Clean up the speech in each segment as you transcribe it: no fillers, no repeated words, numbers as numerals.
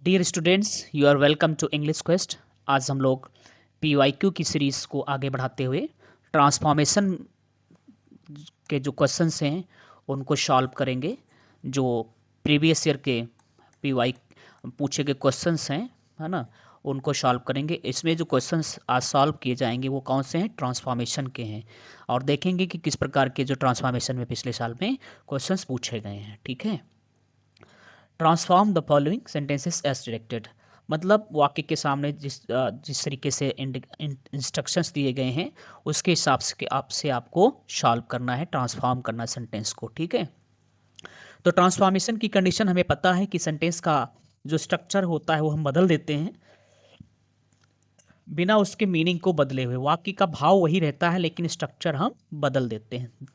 Dear students, you are welcome to English quest. आज हम लोग PYQ की सीरीज़ को आगे बढ़ाते हुए ट्रांसफॉर्मेशन के जो क्वेश्चंस हैं उनको सॉल्व करेंगे। जो प्रीवियस ईयर के PY पूछे गए क्वेश्चंस हैं, है ना, उनको सॉल्व करेंगे। इसमें जो क्वेश्चंस आज सॉल्व किए जाएंगे वो कौन से हैं? ट्रांसफॉर्मेशन के हैं। और देखेंगे कि किस प्रकार के जो ट्रांसफॉर्मेशन में पिछले साल में क्वेश्चंस पूछे गए हैं। ठीक है। Transform the following sentences as directed, मतलब वाक्य के सामने जिस तरीके से इंस्ट्रक्शंस दिए गए हैं उसके हिसाब से आपसे आपको सॉल्व करना है, ट्रांसफॉर्म करना है सेंटेंस को। ठीक है। तो ट्रांसफॉर्मेशन की कंडीशन हमें पता है कि सेंटेंस का जो स्ट्रक्चर होता है वो हम बदल देते हैं बिना उसके मीनिंग को बदले हुए। वाक्य का भाव वही रहता है लेकिन स्ट्रक्चर हम बदल देते हैं।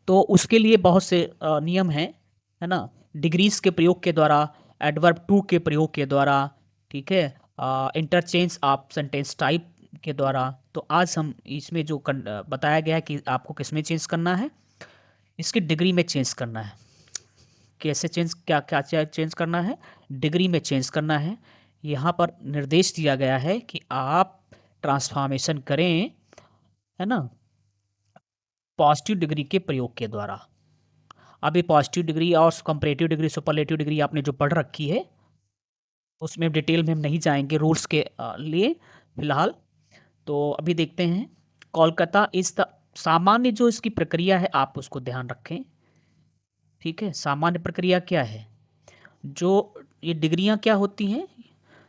तो उसके लिए बहुत से नियम हैं, है ना। डिग्रीज के प्रयोग के द्वारा, एडवर्ब टू के प्रयोग के द्वारा, ठीक है, इंटरचेंज ऑफ सेंटेंस टाइप के द्वारा। तो आज हम इसमें जो बताया गया है कि आपको किसमें चेंज करना है, इसकी डिग्री में चेंज करना है। कैसे चेंज, क्या क्या चेंज करना है? डिग्री में चेंज करना है। यहाँ पर निर्देश दिया गया है कि आप ट्रांसफॉर्मेशन करें, है ना, पॉजिटिव डिग्री के प्रयोग के द्वारा। अभी पॉजिटिव डिग्री और कंपैरेटिव डिग्री, सुपरलेटिव डिग्री आपने जो पढ़ रखी है उसमें डिटेल में हम नहीं जाएंगे रूल्स के लिए फिलहाल। तो अभी देखते हैं कोलकाता इस सामान्य जो इसकी प्रक्रिया है आप उसको ध्यान रखें। ठीक है। सामान्य प्रक्रिया क्या है? जो ये डिग्रियां क्या होती हैं?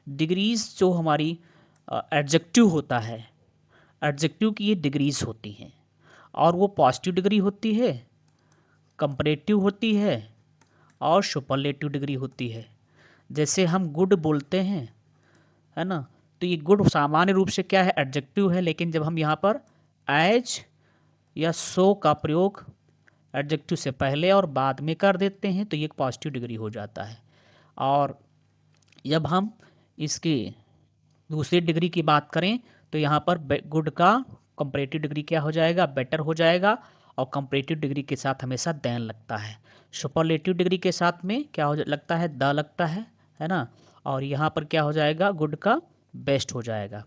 डिग्रीज जो हमारी एडजेक्टिव होता है, एडजेक्टिव की ये डिग्रीज होती हैं और वो पॉजिटिव डिग्री होती है, कंपैरेटिव होती है और सुपरलेटिव डिग्री होती है। जैसे हम गुड बोलते हैं, है ना, तो ये गुड सामान्य रूप से क्या है? एडजेक्टिव है, लेकिन जब हम यहाँ पर एज या सो का प्रयोग एडजेक्टिव से पहले और बाद में कर देते हैं तो ये एक पॉजिटिव डिग्री हो जाता है। और जब हम इसकी दूसरी डिग्री की बात करें तो यहाँ पर गुड का कंपैरेटिव डिग्री क्या हो जाएगा? बेटर हो जाएगा। और कंपैरेटिव डिग्री के साथ हमेशा देन लगता है। सुपरलेटिव डिग्री के साथ में क्या हो लगता है? द लगता है ना। और यहाँ पर क्या हो जाएगा? गुड का बेस्ट हो जाएगा।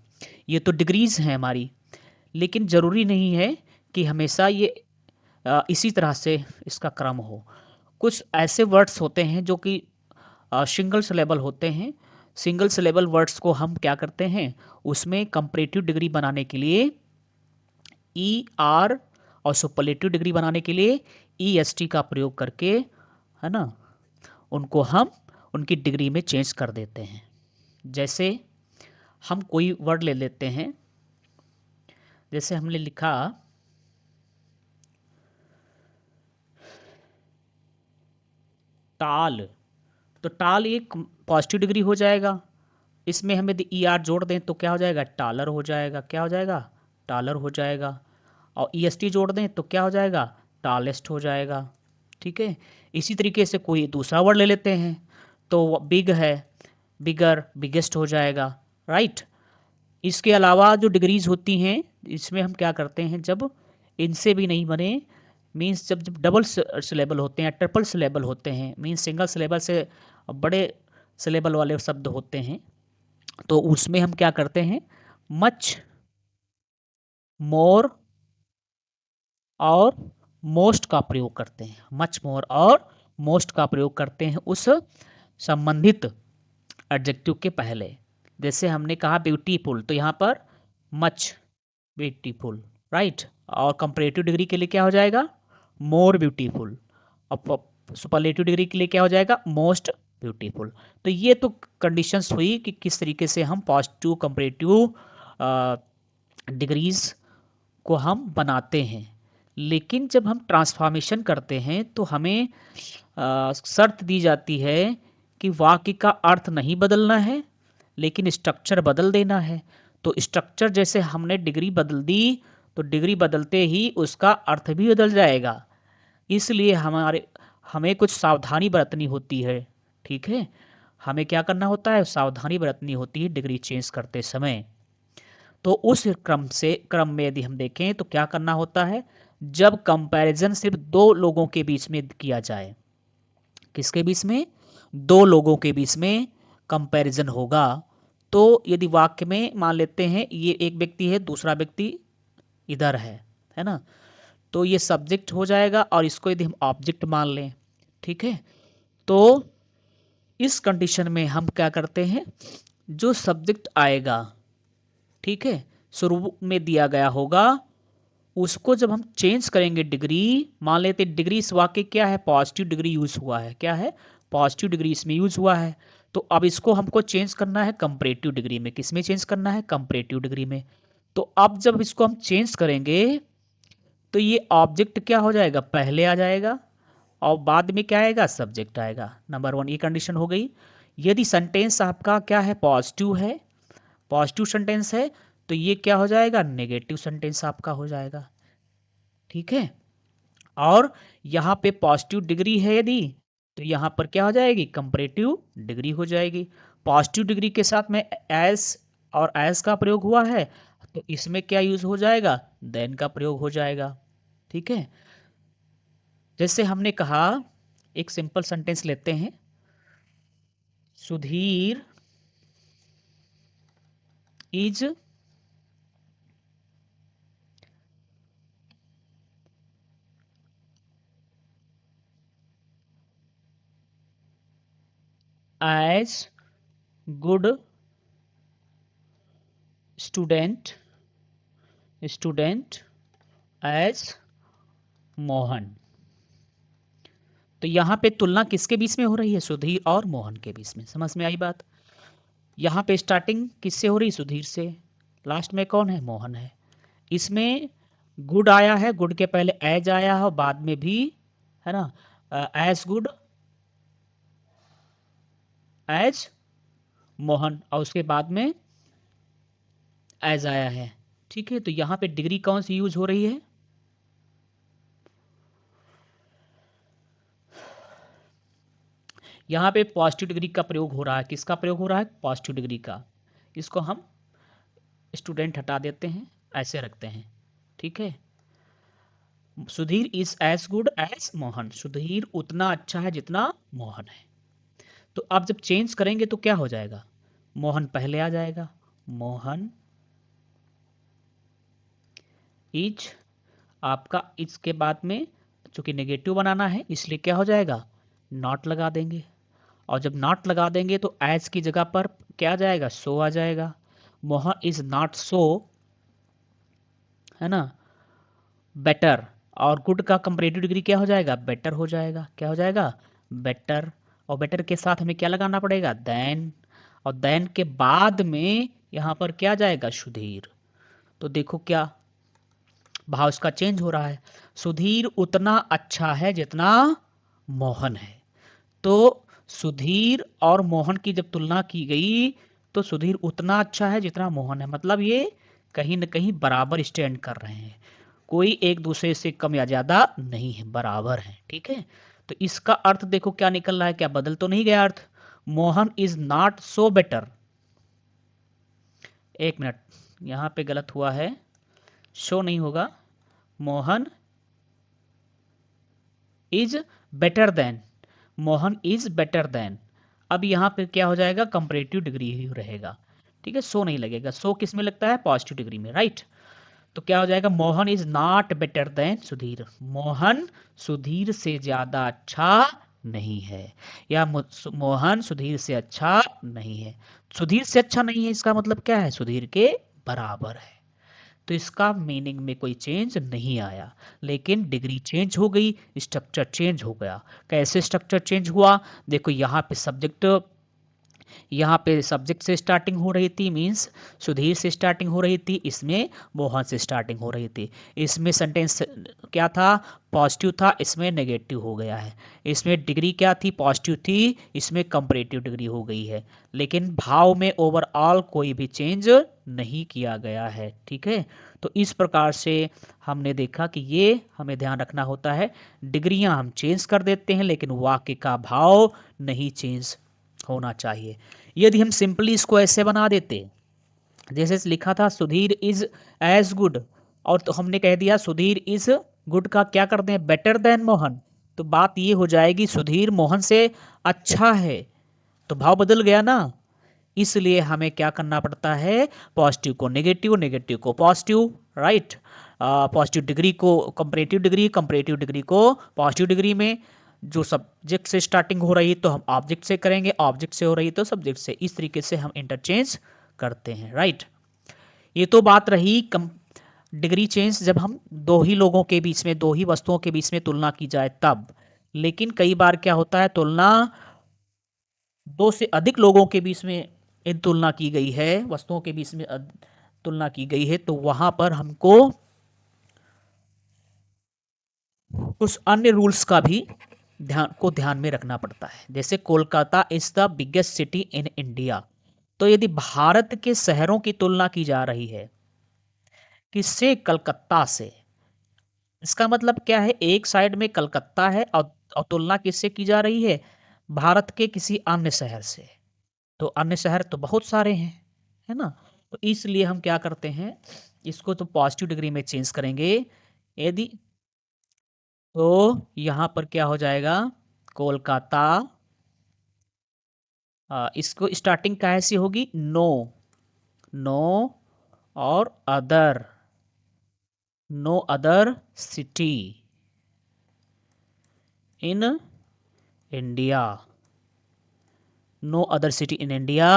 ये तो डिग्रीज हैं हमारी, लेकिन ज़रूरी नहीं है कि हमेशा ये इसी तरह से इसका क्रम हो। कुछ ऐसे वर्ड्स होते हैं जो कि सिंगल सिलेबल होते हैं। सिंगल सिलेबल वर्ड्स को हम क्या करते हैं? उसमें कंपैरेटिव डिग्री बनाने के लिए ई आर और सुपरलेटिव डिग्री बनाने के लिए EST का प्रयोग करके, है ना, उनको हम उनकी डिग्री में चेंज कर देते हैं। जैसे हम कोई वर्ड ले लेते हैं, जैसे हमने लिखा टाल, तो टाल एक पॉजिटिव डिग्री हो जाएगा। इसमें हम यदि ER जोड़ दें तो क्या हो जाएगा? टालर हो जाएगा। क्या हो जाएगा? टालर हो जाएगा। और EST जोड़ दें तो क्या हो जाएगा? टालेस्ट हो जाएगा। ठीक है। इसी तरीके से कोई दूसरा वर्ड ले लेते हैं तो बिग है, बिगर, बिगेस्ट हो जाएगा। राइट। इसके अलावा जो डिग्रीज होती हैं इसमें हम क्या करते हैं, जब इनसे भी नहीं बने, मीन्स जब जब डबल सिलेबल होते हैं, ट्रिपल सिलेबल होते हैं, मीन्स सिंगल सिलेबल से बड़े सिलेबल वाले शब्द होते हैं, तो उसमें हम क्या करते हैं? मच, मोर और मोस्ट का प्रयोग करते हैं। मच, मोर और मोस्ट का प्रयोग करते हैं उस संबंधित एडजेक्टिव के पहले। जैसे हमने कहा ब्यूटीफुल, तो यहाँ पर मच ब्यूटीफुल, राइट। और कंपैरेटिव डिग्री के लिए क्या हो जाएगा? More beautiful. और सुपरलेटिव डिग्री के लिए क्या हो जाएगा? Most beautiful. तो ये तो कंडीशंस हुई कि किस तरीके से हम पॉजिटिव कंपैरेटिव डिग्रीज को हम बनाते हैं। लेकिन जब हम ट्रांसफॉर्मेशन करते हैं तो हमें शर्त दी जाती है कि वाक्य का अर्थ नहीं बदलना है लेकिन स्ट्रक्चर बदल देना है। तो स्ट्रक्चर जैसे हमने डिग्री बदल दी तो डिग्री बदलते ही उसका अर्थ भी बदल जाएगा। इसलिए हमें कुछ सावधानी बरतनी होती है। ठीक है। हमें क्या करना होता है? सावधानी बरतनी होती है डिग्री चेंज करते समय। तो उस क्रम में यदि हम देखें तो क्या करना होता है? जब कंपैरिजन सिर्फ दो लोगों के बीच में किया जाए, किसके बीच में? दो लोगों के बीच में कंपैरिजन होगा, तो यदि वाक्य में मान लेते हैं ये एक व्यक्ति है, दूसरा व्यक्ति इधर है ना, तो ये सब्जेक्ट हो जाएगा और इसको यदि हम ऑब्जेक्ट मान लें, ठीक है, तो इस कंडीशन में हम क्या करते हैं, जो सब्जेक्ट आएगा, ठीक है, शुरू में दिया गया होगा, उसको जब हम चेंज करेंगे डिग्री, मान लेते डिग्री इस वाक्य क्या है, पॉजिटिव डिग्री यूज हुआ है, क्या है, पॉजिटिव डिग्री इसमें यूज हुआ है, तो अब इसको हमको चेंज करना है कंपैरेटिव डिग्री में। किस में चेंज करना है, कंपैरेटिव डिग्री में। तो अब जब इसको हम चेंज करेंगे तो ये ऑब्जेक्ट क्या हो जाएगा, पहले आ जाएगा और बाद में क्या आएगा, सब्जेक्ट आएगा। नंबर 1 ये कंडीशन हो गई। यदि सेंटेंस आपका क्या है, पॉजिटिव है, पॉजिटिव सेंटेंस है, तो ये क्या हो जाएगा, नेगेटिव सेंटेंस आपका हो जाएगा, ठीक है। और यहाँ पे पॉजिटिव डिग्री है यदि, तो यहाँ पर क्या हो जाएगी, कंपैरेटिव डिग्री हो जाएगी। पॉजिटिव डिग्री के साथ में एस और एस का प्रयोग हुआ है, तो इसमें क्या यूज हो जाएगा, देन का प्रयोग हो जाएगा, ठीक है। जैसे हमने कहा, एक सिंपल सेंटेंस लेते हैं, Sudhir is as good student as Mohan. तो यहाँ पे तुलना किसके बीच में हो रही है, सुधीर और मोहन के बीच में। समझ में आई बात। यहाँ पे स्टार्टिंग किससे हो रही, सुधीर से, लास्ट में कौन है, मोहन है। इसमें गुड आया है, गुड के पहले एज आया है और बाद में भी, है ना, एज गुड एज मोहन, और उसके बाद में एज आया है, ठीक है। तो यहाँ पे डिग्री कौन सी यूज हो रही है, यहाँ पे पॉजिटिव डिग्री का प्रयोग हो रहा है। किसका प्रयोग हो रहा है, पॉजिटिव डिग्री का। इसको हम स्टूडेंट हटा देते हैं, ऐसे रखते हैं, ठीक है। Sudhir is as good as Mohan, Sudhir उतना अच्छा है जितना मोहन है। तो आप जब चेंज करेंगे तो क्या हो जाएगा, मोहन पहले आ जाएगा, मोहन इज, आपका इज के बाद में चूंकि नेगेटिव बनाना है इसलिए क्या हो जाएगा, नॉट लगा देंगे, और जब नॉट लगा देंगे तो एज की जगह पर क्या आ जाएगा, सो आ जाएगा। मोहन इज नॉट सो, है ना, बेटर, और गुड का कंपैरेटिव डिग्री क्या हो जाएगा, बेटर हो जाएगा। क्या हो जाएगा, बेटर, और बेटर के साथ हमें क्या लगाना पड़ेगा, देन, और देन के बाद में यहाँ पर क्या जाएगा, सुधीर। तो देखो क्या भाव इसका चेंज हो रहा है, सुधीर उतना अच्छा है जितना मोहन है। तो सुधीर और मोहन की जब तुलना की गई तो सुधीर उतना अच्छा है जितना मोहन है, मतलब ये कहीं न कहीं बराबर स्टैंड कर रहे हैं, कोई एक दूसरे से कम या ज्यादा नहीं है, बराबर है, ठीक है। तो इसका अर्थ देखो क्या निकल रहा है, क्या बदल तो नहीं गया अर्थ, Mohan is not so better. एक मिनट, यहाँ पे गलत हुआ है, शो नहीं होगा, Mohan is better than, Mohan is better than. अब यहाँ पे क्या हो जाएगा, कंपैरेटिव डिग्री ही रहेगा, ठीक है, सो नहीं लगेगा। सो किस में लगता है, पॉजिटिव डिग्री में, राइट। तो क्या हो जाएगा, Mohan is not better than Sudhir, Mohan Sudhir से ज्यादा अच्छा नहीं है, या मोहन सुधीर से अच्छा नहीं है। सुधीर से अच्छा नहीं है इसका मतलब क्या है, सुधीर के बराबर है। तो इसका मीनिंग में कोई चेंज नहीं आया, लेकिन डिग्री चेंज हो गई, स्ट्रक्चर चेंज हो गया। कैसे स्ट्रक्चर चेंज हुआ, देखो यहाँ पे सब्जेक्ट से स्टार्टिंग हो रही थी, मीन्स सुधीर से स्टार्टिंग हो रही थी, इसमें मोहन से स्टार्टिंग हो रही थी। इसमें सेंटेंस क्या था, पॉजिटिव था, इसमें नेगेटिव हो गया है। इसमें डिग्री क्या थी, पॉजिटिव थी, इसमें कंपैरेटिव डिग्री हो गई है, लेकिन भाव में ओवरऑल कोई भी चेंज नहीं किया गया है, ठीक है। तो इस प्रकार से हमने देखा कि ये हमें ध्यान रखना होता है, डिग्रियां हम चेंज कर देते हैं लेकिन वाक्य का भाव नहीं चेंज होना चाहिए। यदि हम सिंपली इसको ऐसे बना देते, जैसे लिखा था सुधीर इज एज गुड, और तो हमने कह दिया सुधीर इज गुड का क्या कर दें, बेटर देन मोहन, तो बात ये हो जाएगी सुधीर मोहन से अच्छा है, तो भाव बदल गया ना। इसलिए हमें क्या करना पड़ता है, पॉजिटिव को नेगेटिव, नेगेटिव को पॉजिटिव, राइट। पॉजिटिव डिग्री को कंपैरेटिव डिग्री, कंपैरेटिव डिग्री को पॉजिटिव डिग्री में। जो सब्जेक्ट से स्टार्टिंग हो रही है तो हम ऑब्जेक्ट से करेंगे, ऑब्जेक्ट से हो रही है तो सब्जेक्ट से, इस तरीके से हम इंटरचेंज करते हैं, राइट। ये तो बात रही डिग्री चेंज जब हम दो ही लोगों के बीच में, दो ही वस्तुओं के बीच में तुलना की जाए तब। लेकिन कई बार क्या होता है, तुलना दो से अधिक लोगों के बीच में इन तुलना की गई है, वस्तुओं के बीच में तुलना की गई है, तो वहां पर हमको कुछ अन्य रूल्स का भी ध्यान में रखना पड़ता है। जैसे Kolkata is the biggest city in India, तो यदि भारत के शहरों की तुलना की जा रही है किससे, कलकत्ता से, इसका मतलब क्या है, एक साइड में कलकत्ता है और तुलना किससे की जा रही है, भारत के किसी अन्य शहर से। तो अन्य शहर तो बहुत सारे हैं, है ना। तो इसलिए हम क्या करते हैं, इसको तो पॉजिटिव डिग्री में चेंज करेंगे। यदि तो यहां पर क्या हो जाएगा, कोलकाता, इसको स्टार्टिंग कैसी होगी, नो, नो और other, no other city in India, no other city in India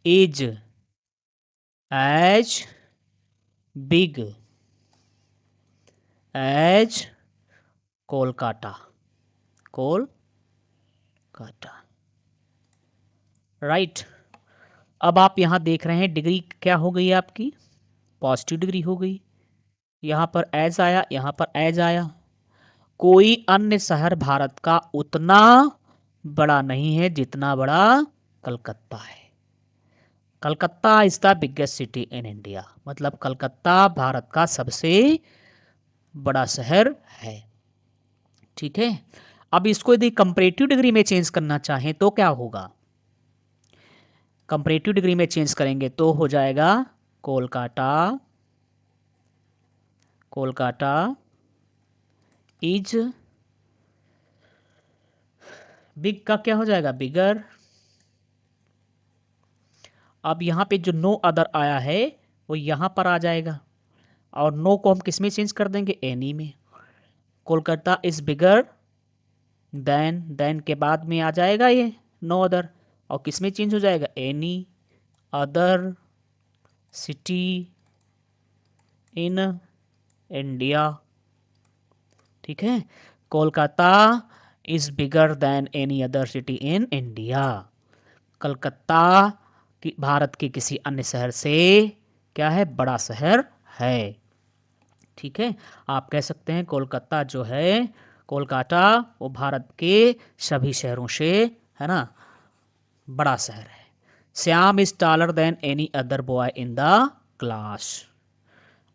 is as big as Kolkata, Kolkata, right. अब आप यहां देख रहे हैं डिग्री क्या हो गई आपकी, पॉजिटिव डिग्री हो गई। यहां पर एज आया, यहां पर एज आया। कोई अन्य शहर भारत का उतना बड़ा नहीं है जितना बड़ा कलकत्ता है। Calcutta is the biggest city in India, मतलब कलकत्ता भारत का सबसे बड़ा शहर है, ठीक है। अब इसको यदि कंपैरेटिव डिग्री में चेंज करना चाहें तो क्या होगा, कंपैरेटिव डिग्री में चेंज करेंगे तो हो जाएगा कोलकाता, कोलकाता इज बिग का क्या हो जाएगा, बिगर। अब यहाँ पे जो नो अदर आया है वो यहाँ पर आ जाएगा, और नो को हम किस में चेंज कर देंगे, एनी में। कोलकाता इज बिगर देन के बाद में आ जाएगा ये नो अदर, और किस में चेंज हो जाएगा, any other city in India, ठीक है। Kolkata is bigger than any other city in India, Calcutta Bharat के किसी अन्य शहर से क्या है, बड़ा शहर है, ठीक है। आप कह सकते हैं कोलकाता जो है, कोलकाता वो भारत के सभी शहरों से, है ना, बड़ा शहर है। Shyam is taller than any other boy in the class.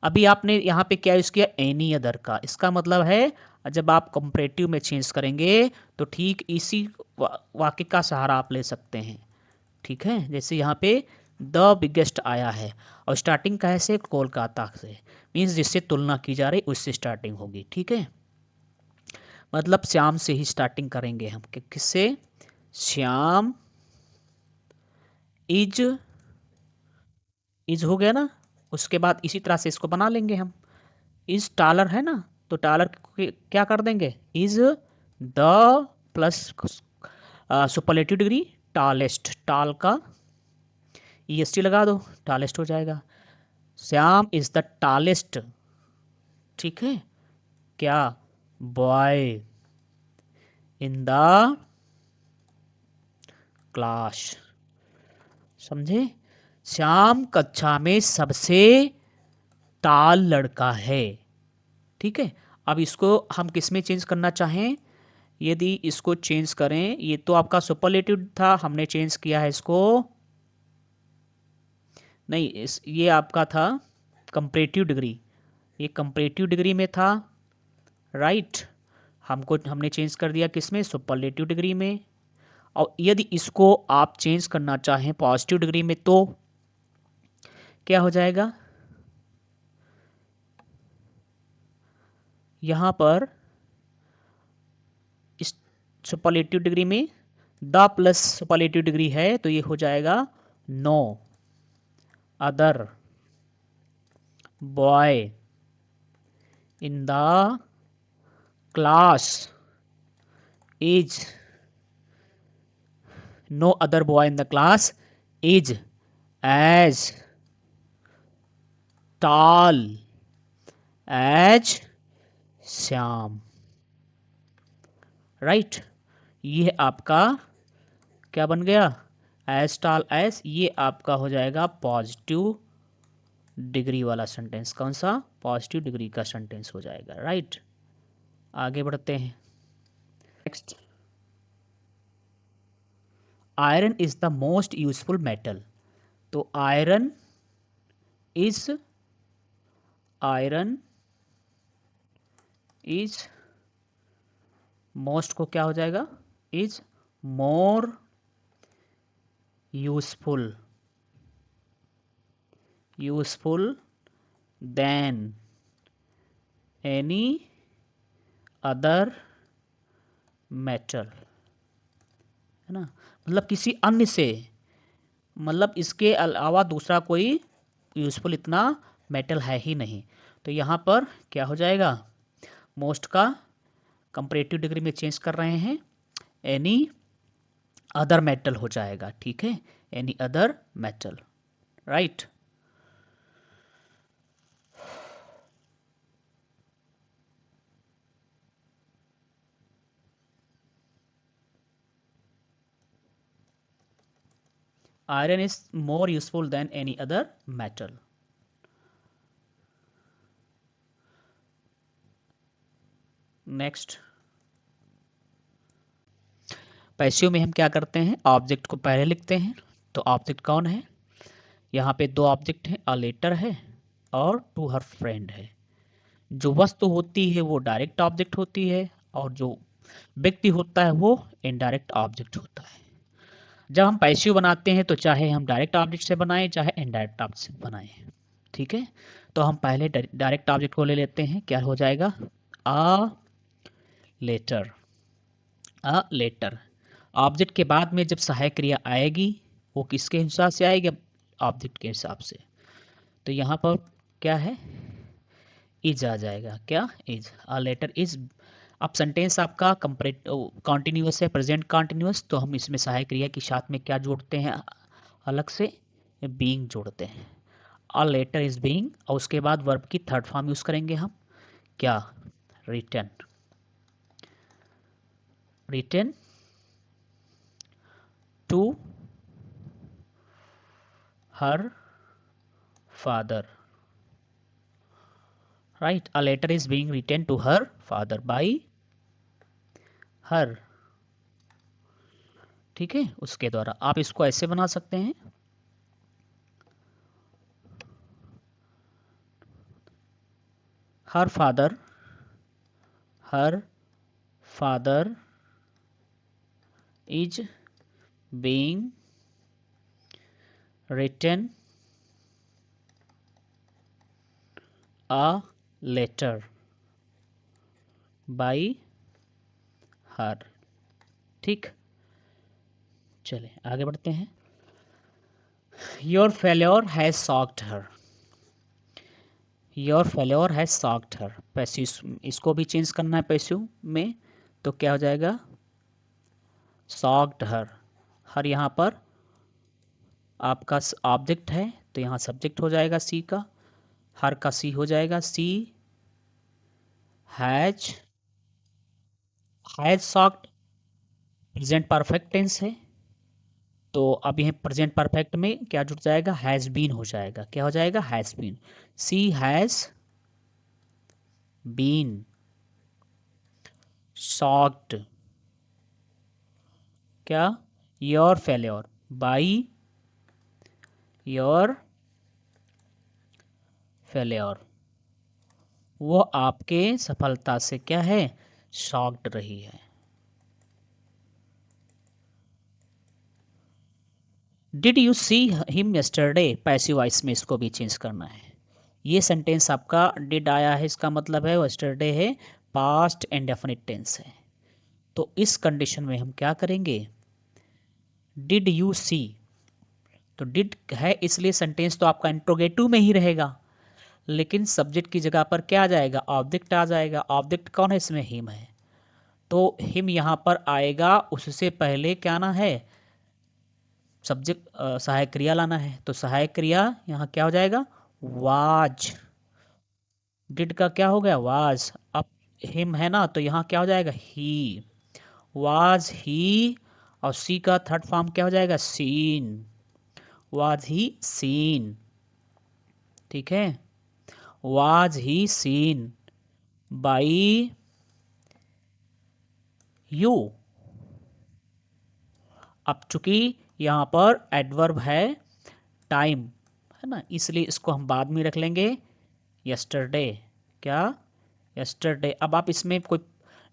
अभी आपने यहाँ पे क्या यूज किया, एनी अदर का, इसका मतलब है जब आप कंपैरेटिव में चेंज करेंगे तो ठीक इसी वाक्य का सहारा आप ले सकते हैं, ठीक है। जैसे यहाँ पे द बिगेस्ट आया है और स्टार्टिंग कैसे, कोलकाता से, मीन्स जिससे तुलना की जा रही उससे स्टार्टिंग होगी, ठीक है। मतलब श्याम से ही स्टार्टिंग करेंगे हम, किससे, श्याम इज हो गया ना, उसके बाद इसी तरह से इसको बना लेंगे हम, इज टालर है ना, तो टालर क्या कर देंगे, is the plus superlative degree tallest, टाल का EST लगा दो, टालेस्ट हो जाएगा। श्याम इज द टालेस्ट, ठीक है, क्या, बॉय इन द क्लास, समझे। श्याम कक्षा में सबसे टाल लड़का है, ठीक है। अब इसको हम किस में चेंज करना चाहें, यदि इसको चेंज करें, ये तो आपका सुपरलेटिव था, हमने चेंज किया है इसको, नहीं ये आपका था कंपैरेटिव डिग्री, ये कंपैरेटिव डिग्री में था, राइट। हमने चेंज कर दिया किस में, सुपरलेटिव डिग्री में। और यदि इसको आप चेंज करना चाहें पॉजिटिव डिग्री में तो क्या हो जाएगा, यहां पर इस सुपरलेटिव डिग्री में द प्लस सुपरलेटिव डिग्री है तो ये हो जाएगा no other boy in the class is no other boy in the class is as tall as Shyam. Right, ये आपका क्या बन गया, एज टॉल एज, ये आपका हो जाएगा पॉजिटिव डिग्री वाला सेंटेंस। कौन सा, पॉजिटिव डिग्री का सेंटेंस हो जाएगा। राइट, आगे बढ़ते हैं। Next, iron is the most useful metal. तो आयरन इज मोस्ट को क्या हो जाएगा, is more useful than any other metal, है ना। मतलब किसी अन्य से, मतलब इसके अलावा दूसरा कोई यूजफुल इतना मेटल है ही नहीं। तो यहाँ पर क्या हो जाएगा, मोस्ट का कंपैरेटिव डिग्री में चेंज कर रहे हैं, एनी अदर मेटल हो जाएगा। ठीक है, any other metal. Right, iron is more useful than any other metal. Next, passive में हम क्या करते हैं, ऑब्जेक्ट को पहले लिखते हैं। तो ऑब्जेक्ट कौन है, यहाँ पे दो ऑब्जेक्ट हैं, अ लेटर है और टू हर फ्रेंड है। जो वस्तु होती है वो डायरेक्ट ऑब्जेक्ट होती है, और जो व्यक्ति होता है वो इनडायरेक्ट ऑब्जेक्ट होता है। जब हम पैसिव बनाते हैं तो चाहे हम डायरेक्ट ऑब्जेक्ट से बनाएं चाहे इनडायरेक्ट ऑब्जेक्ट से बनाएं। ठीक है, तो हम पहले डायरेक्ट ऑब्जेक्ट को ले लेते हैं। क्या हो जाएगा, a letter. A letter object के बाद में जब सहायक क्रिया आएगी वो किसके हिसाब से आएगी, ऑब्जेक्ट के हिसाब से। तो यहाँ पर क्या है, इज आ जाएगा। क्या, इज, अ लेटर इज। अब सेंटेंस आपका कॉन्टिन्यूअस है, प्रेजेंट कॉन्टिन्यूअस, तो हम इसमें सहायक क्रिया के साथ में क्या जोड़ते हैं, अलग से बीइंग जोड़ते हैं। अ लेटर इज बीइंग, और उसके बाद वर्ब की थर्ड फॉर्म यूज करेंगे हम, क्या, written. Written to her father. Right, a letter is being written to her father by her. ठीक है, उसके द्वारा आप इसको ऐसे बना सकते हैं, her father is being written a letter by her। ठीक, चले आगे बढ़ते हैं। Your failure has shocked her. Your failure has shocked her, passive इसको भी चेंज करना है पैसिव में। तो क्या हो जाएगा, शॉक्ड हर। हर यहाँ पर आपका ऑब्जेक्ट है, तो यहाँ सब्जेक्ट हो जाएगा सी का, हर का सी हो जाएगा, she has shocked present perfect tense है, तो अब यह प्रेजेंट परफेक्ट में क्या जुड़ जाएगा, हैज़ बीन हो जाएगा। क्या हो जाएगा, has been. She has been shocked, क्या, your failure by your failure, वो आपके सफलता से क्या है, शॉक्ड रही है। Did you see him yesterday, passive voice में इसको भी चेंज करना है। ये सेंटेंस आपका डिड आया है, इसका मतलब है यस्टरडे है, पास्ट इंडेफिनिट टेंस है। तो इस कंडीशन में हम क्या करेंगे, डिड यू सी, तो डिड है इसलिए सेंटेंस तो आपका इंट्रोगेटिव में ही रहेगा, लेकिन सब्जेक्ट की जगह पर क्या आ जाएगा, ऑब्जेक्ट आ जाएगा। ऑब्जेक्ट कौन है इसमें, हिम है, तो हिम यहाँ पर आएगा। उससे पहले क्या ना है, सब्जेक्ट सहायक क्रिया लाना है, तो सहायक क्रिया यहाँ क्या हो जाएगा, वाज। डिड का क्या हो गया, वाज। अब हिम है ना, तो यहाँ क्या हो जाएगा, ही। वाज ही, और सी का थर्ड फॉर्म क्या हो जाएगा, सीन। वाज ही सीन, ठीक है। Was he scene by you. अब चूंकि यहाँ पर एडवर्ब है टाइम, है ना, इसलिए इसको हम बाद में रख लेंगे, यस्टरडे। क्या, यस्टरडे। अब आप इसमें कोई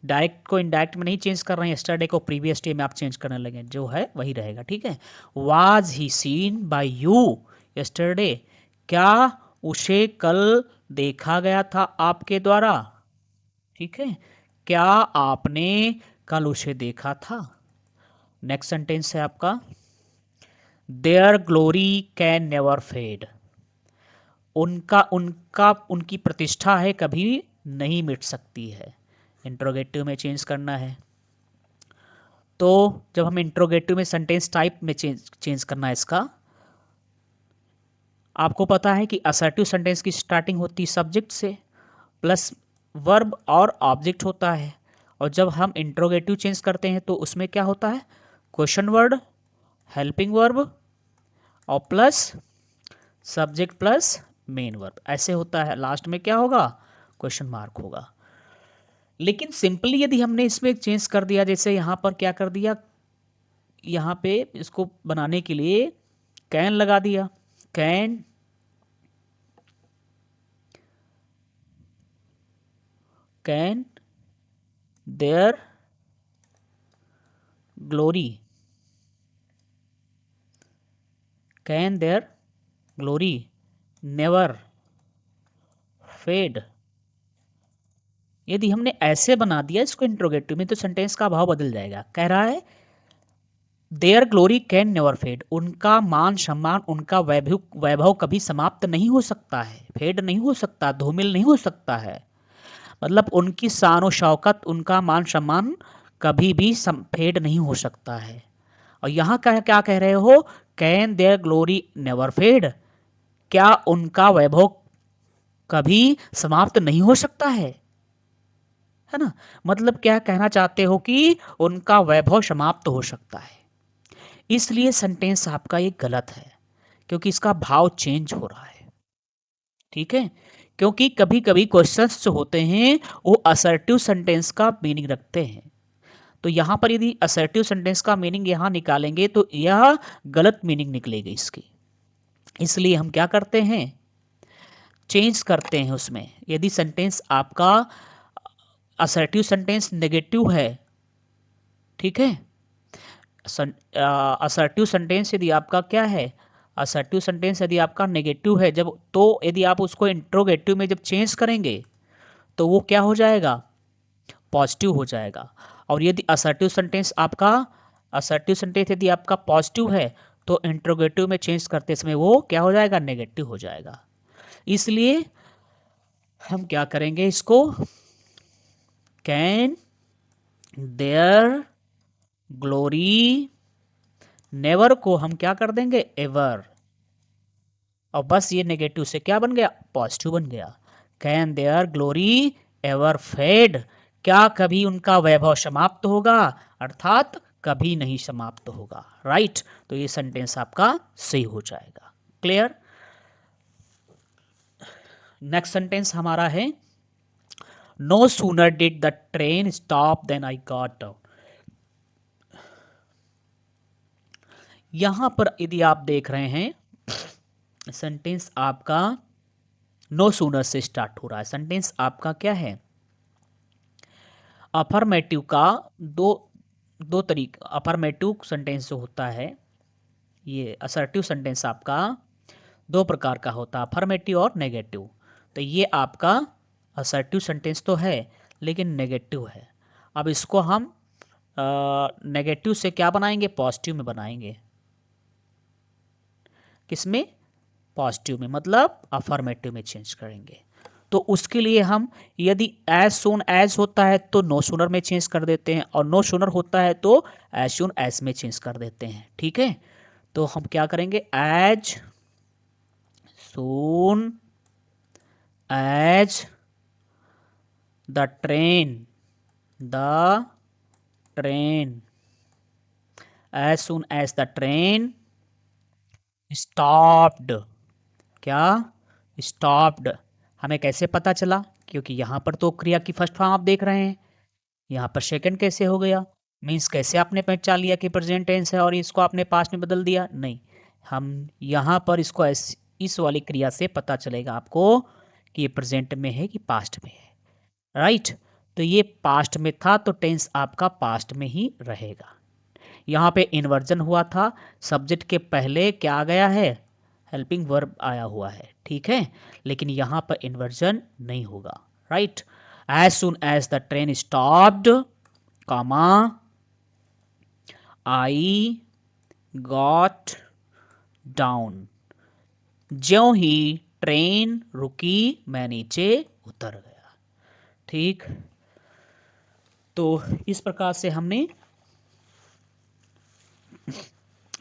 डायरेक्ट को इनडायरेक्ट में नहीं चेंज कर रहे हैं, यस्टरडे को प्रीवियस डे में आप चेंज करने लगे, जो है वही रहेगा, ठीक है। Was he seen by you yesterday, क्या उसे कल देखा गया था आपके द्वारा, ठीक है। क्या आपने कल उसे देखा था। नेक्स्ट सेंटेंस है आपका, their glory can never fade. उनका उनका उनकी प्रतिष्ठा है कभी नहीं मिट सकती है। इंट्रोगेटिव में चेंज करना है, तो जब हम इंट्रोगेटिव में सेंटेंस टाइप में चेंज करना है इसका, आपको पता है कि असर्टिव सेंटेंस की स्टार्टिंग होती है सब्जेक्ट से, प्लस वर्ब और ऑब्जेक्ट होता है। और जब हम इंट्रोगेटिव चेंज करते हैं तो उसमें क्या होता है, क्वेश्चन वर्ड, हेल्पिंग वर्ब और plus subject plus main verb, ऐसे होता है। लास्ट में क्या होगा, क्वेश्चन मार्क होगा। लेकिन सिंपली यदि हमने इसमें चेंज कर दिया, जैसे यहाँ पर क्या कर दिया, यहाँ पे इसको बनाने के लिए कैन लगा दिया, can can their glory, can their glory never fade. यदि हमने ऐसे बना दिया इसको इंट्रोगेटिव में, तो सेंटेंस का भाव बदल जाएगा। कह रहा है their glory can never fade, उनका मान सम्मान, उनका वैभव वैभव कभी समाप्त नहीं हो सकता है, फेड नहीं हो सकता, धूमिल नहीं हो सकता है। मतलब उनकी शान और शौकत, उनका मान सम्मान कभी भी फेड नहीं हो सकता है। और यहाँ क्या क्या कह रहे हो, can their glory never fade, क्या उनका वैभव कभी समाप्त नहीं हो सकता है ना। मतलब क्या कहना चाहते हो कि उनका वैभव समाप्त हो सकता है। इसलिए सेंटेंस आपका ये गलत है, क्योंकि इसका भाव चेंज हो रहा है, ठीक है। क्योंकि कभी कभी क्वेश्चंस जो होते हैं वो असर्टिव सेंटेंस का मीनिंग रखते हैं। तो यहां पर यदि असर्टिव सेंटेंस का मीनिंग यहां निकालेंगे तो यह गलत मीनिंग निकलेगी इसकी। इसलिए हम क्या करते हैं, चेंज करते हैं उसमें। यदि सेंटेंस आपका असर्टिव सेंटेंस नेगेटिव है, ठीक है, असर्टिव सेंटेंस यदि आपका क्या है, असर्टिव सेंटेंस यदि आपका नेगेटिव है, जब तो यदि आप उसको इंट्रोगेटिव में जब चेंज करेंगे तो वो क्या हो जाएगा, पॉजिटिव हो जाएगा। और यदि असर्टिव सेंटेंस आपका, असर्टिव सेंटेंस यदि आपका पॉजिटिव है तो इंट्रोगेटिव में चेंज करते समय वो क्या हो जाएगा, नेगेटिव हो जाएगा। इसलिए हम क्या करेंगे इसको, कैन देयर ग्लोरी नेवर को हम क्या कर देंगे, एवर। और बस ये नेगेटिव से क्या बन गया, पॉजिटिव बन गया। Can their glory ever fade, क्या कभी उनका वैभव समाप्त होगा, अर्थात कभी नहीं समाप्त होगा, राइट। तो ये सेंटेंस आपका सही हो जाएगा। क्लियर। नेक्स्ट सेंटेंस हमारा है, no sooner did the train stop than I got down. यहां पर यदि आप देख रहे हैं, सेंटेंस आपका नो सूनर से स्टार्ट हो रहा है। सेंटेंस आपका क्या है, अफर्मेटिव का दो दो तरीका, अफर्मेटिव सेंटेंस जो होता है, ये असर्टिव सेंटेंस आपका दो प्रकार का होता है, अफर्मेटिव और नेगेटिव। तो ये आपका असर्टिव सेंटेंस तो है लेकिन नेगेटिव है। अब इसको हम नेगेटिव से क्या बनाएंगे, पॉजिटिव में बनाएंगे। किसमें? पॉजिटिव में, मतलब अफर्मेटिव में चेंज करेंगे। तो उसके लिए हम यदि एज सून एज होता है तो नो सूनर में चेंज कर देते हैं, और नो सूनर होता है तो एज सून एज में चेंज कर देते हैं। ठीक है, तो हम क्या करेंगे? As soon as the train the train as soon as the train stopped. क्या? स्टॉप्ड। हमें कैसे पता चला? क्योंकि यहाँ पर तो क्रिया की फर्स्ट फॉर्म आप देख रहे हैं, यहाँ पर सेकंड कैसे हो गया? मीन्स कैसे आपने पहचान लिया कि प्रेजेंट टेंस है और इसको आपने पास्ट में बदल दिया? नहीं, हम यहाँ पर इसको इस वाली क्रिया से पता चलेगा आपको कि ये प्रेजेंट में है कि पास्ट में है। राइट, तो ये पास्ट में था तो टेंस आपका पास्ट में ही रहेगा। यहाँ पे इन्वर्जन हुआ था, सब्जेक्ट के पहले क्या आ गया है? हेल्पिंग वर्ब आया हुआ है। ठीक है, लेकिन यहाँ पर इन्वर्जन नहीं होगा। Right, as soon as the train stopped, comma I got down. ज्यों ही ट्रेन रुकी मैं नीचे उतर गया। ठीक, तो इस प्रकार से हमने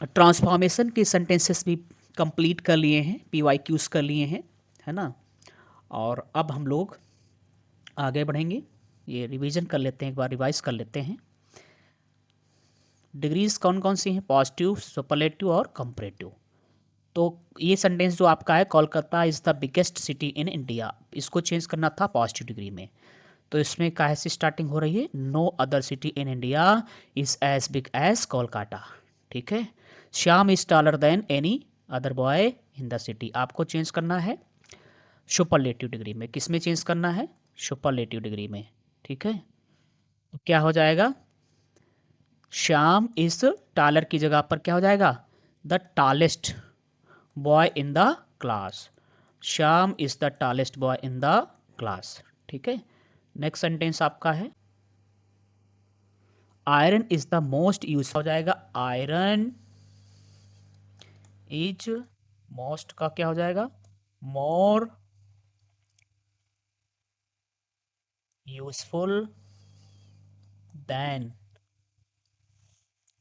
ट्रांसफॉर्मेशन के सेंटेंसेस भी कंप्लीट कर लिए हैं, PYQs कर लिए हैं, है ना। और अब हम लोग आगे बढ़ेंगे, ये रिवीजन कर लेते हैं, एक बार रिवाइज कर लेते हैं। डिग्रीज कौन कौन सी हैं? पॉजिटिव, सुपरलेटिव और कंपैरेटिव। तो ये सेंटेंस जो आपका है, Kolkata is the biggest city in India, इसको चेंज करना था पॉजिटिव डिग्री में। तो इसमें काहे से स्टार्टिंग हो रही है? No other city in India is as big as Kolkata. ठीक है, Shyam is taller than any other boy in the city, आपको चेंज करना है सुपरलेटिव डिग्री में। किस में चेंज करना है? सुपरलेटिव डिग्री में। ठीक है, तो क्या हो जाएगा? श्याम इज टॉलर की जगह पर क्या हो जाएगा? The tallest boy in the class. Shyam is the tallest boy in the class. ठीक है, नेक्स्ट सेंटेंस आपका है iron is the most use, हो जाएगा आयरन इज मोस्ट का क्या हो जाएगा? मोर यूजफुल देन,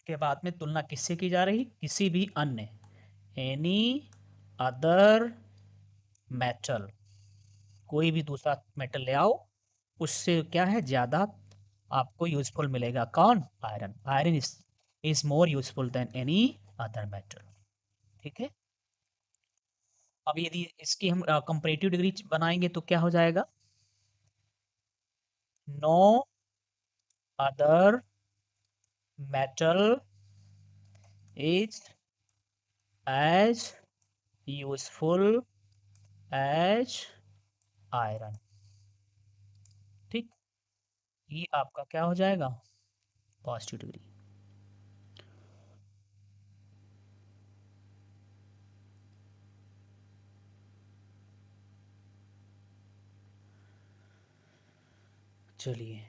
के बाद में तुलना किससे की जा रही? किसी भी अन्य, एनी अदर मेटल, कोई भी दूसरा मेटल ले आओ, उससे क्या है? ज़्यादा आपको यूजफुल मिलेगा। कौन? Iron. Iron is more useful than any other metal. ठीक है, अब यदि इसकी हम कंपैरेटिव डिग्री बनाएंगे तो क्या हो जाएगा? No other metal is as useful as iron. ठीक, ये आपका क्या हो जाएगा? Positive degree. चलिए